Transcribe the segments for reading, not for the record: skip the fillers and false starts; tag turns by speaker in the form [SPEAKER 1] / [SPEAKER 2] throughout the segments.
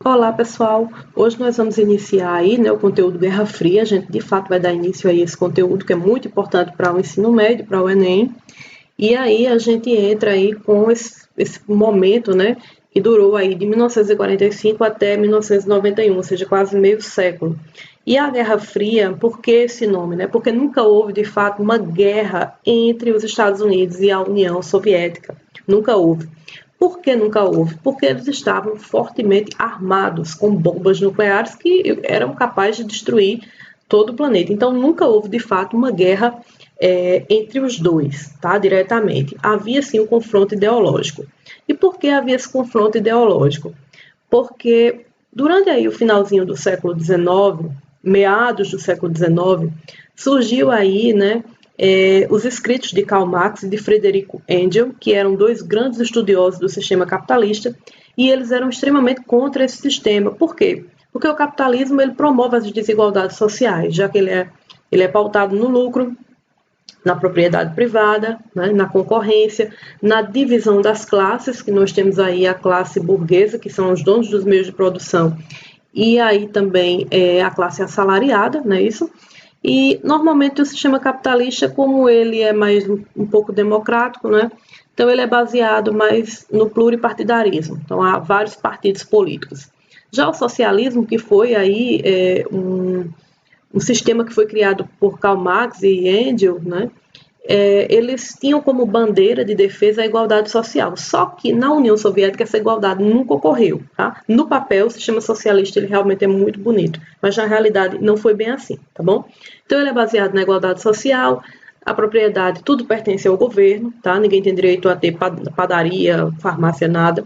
[SPEAKER 1] Olá, pessoal. Hoje nós vamos iniciar aí, o conteúdo Guerra Fria. A gente, de fato, vai dar início a esse conteúdo que é muito importante para o ensino médio, para o Enem. E aí a gente entra aí com esse momento, que durou aí de 1945 até 1991, ou seja, quase meio século. E a Guerra Fria, por que esse nome, Porque nunca houve, de fato, uma guerra entre os Estados Unidos e a União Soviética. Nunca houve. Por que nunca houve? Porque eles estavam fortemente armados com bombas nucleares que eram capazes de destruir todo o planeta. Então, nunca houve, de fato, uma guerra entre os dois, tá? Diretamente. Havia, sim, um confronto ideológico. E por que havia esse confronto ideológico? Porque durante aí o finalzinho do século XIX, meados do século XIX, surgiu aí, os escritos de Karl Marx e de Frederico Engels, que eram dois grandes estudiosos do sistema capitalista, e eles eram extremamente contra esse sistema. Por quê? Porque o capitalismo ele promove as desigualdades sociais, já que ele é pautado no lucro, na propriedade privada, na concorrência, na divisão das classes, que nós temos aí a classe burguesa, que são os donos dos meios de produção, e aí também a classe assalariada, não é isso? E normalmente o sistema capitalista, como ele é mais um pouco democrático, então ele é baseado mais no pluripartidarismo. Então há vários partidos políticos. Já o socialismo, que foi aí um sistema que foi criado por Karl Marx e Engels, eles tinham como bandeira de defesa a igualdade social. Só que na União Soviética essa igualdade nunca ocorreu. Tá? No papel, o sistema socialista ele realmente é muito bonito, mas na realidade não foi bem assim, tá bom? Então ele é baseado na igualdade social, a propriedade, tudo pertence ao governo, tá? Ninguém tem direito a ter padaria, farmácia, nada.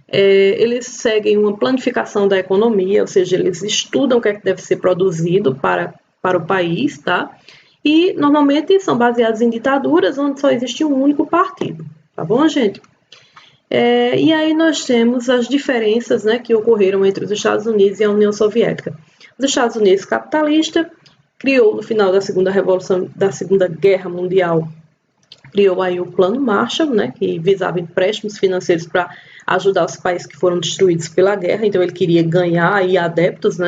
[SPEAKER 1] Eles seguem uma planificação da economia, ou seja, eles estudam o que é que deve ser produzido para o país, tá? E normalmente são baseados em ditaduras onde só existe um único partido, tá bom, gente? E aí nós temos as diferenças que ocorreram entre os Estados Unidos e a União Soviética. Os Estados Unidos capitalista criou no final da Segunda Guerra Mundial, criou aí o Plano Marshall, que visava empréstimos financeiros para ajudar os países que foram destruídos pela guerra, então ele queria ganhar aí adeptos,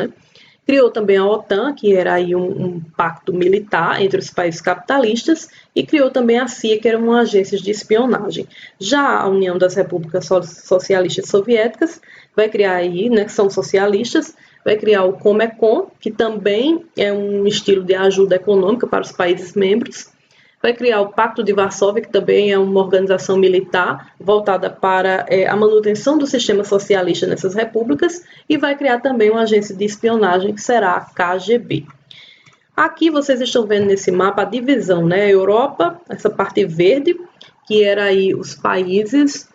[SPEAKER 1] Criou também a OTAN, que era aí um pacto militar entre os países capitalistas, e criou também a CIA, que era uma agência de espionagem. Já a União das Repúblicas Socialistas Soviéticas vai criar aí, que são socialistas, vai criar o Comecon, que também é um estilo de ajuda econômica para os países membros. Vai criar o Pacto de Varsóvia, que também é uma organização militar voltada para a manutenção do sistema socialista nessas repúblicas, e vai criar também uma agência de espionagem, que será a KGB. Aqui vocês estão vendo nesse mapa a divisão, A Europa, essa parte verde, que era aí os países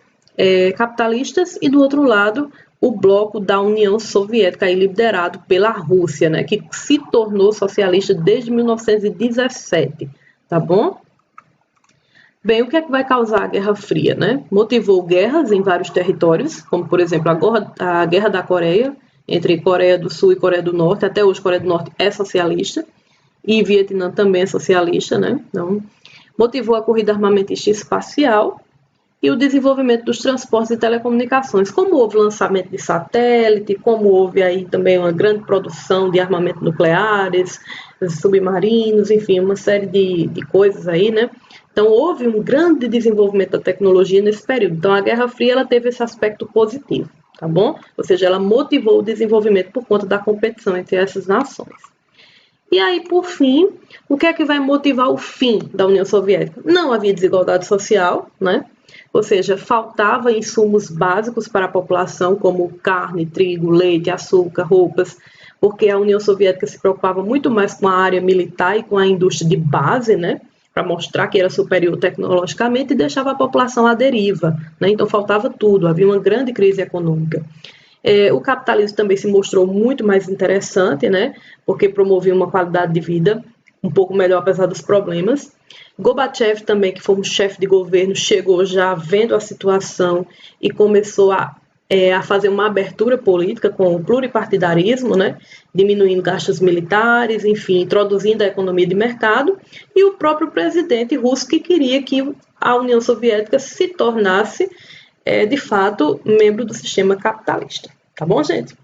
[SPEAKER 1] capitalistas, e do outro lado o bloco da União Soviética, aí liderado pela Rússia, que se tornou socialista desde 1917. Tá bom? Bem, o que é que vai causar a Guerra Fria, Motivou guerras em vários territórios, como, por exemplo, a Guerra da Coreia, entre Coreia do Sul e Coreia do Norte. Até hoje, Coreia do Norte é socialista, e Vietnã também é socialista, Então, motivou a corrida armamentista espacial e o desenvolvimento dos transportes e telecomunicações. Como houve lançamento de satélite, como houve aí também uma grande produção de armamentos nucleares, submarinos, enfim, uma série de coisas aí, Então, houve um grande desenvolvimento da tecnologia nesse período. Então, a Guerra Fria ela teve esse aspecto positivo, tá bom? Ou seja, ela motivou o desenvolvimento por conta da competição entre essas nações. E aí, por fim, o que é que vai motivar o fim da União Soviética? Não havia desigualdade social, Ou seja, faltava insumos básicos para a população, como carne, trigo, leite, açúcar, roupas, porque a União Soviética se preocupava muito mais com a área militar e com a indústria de base, para mostrar que era superior tecnologicamente, e deixava a população à deriva, Então faltava tudo, havia uma grande crise econômica. O capitalismo também se mostrou muito mais interessante, porque promovia uma qualidade de vida um pouco melhor apesar dos problemas. Gorbachev também, que foi um chefe de governo, chegou já vendo a situação e começou a fazer uma abertura política com o pluripartidarismo, diminuindo gastos militares, enfim, introduzindo a economia de mercado, e o próprio presidente russo que queria que a União Soviética se tornasse, de fato, membro do sistema capitalista. Tá bom, gente?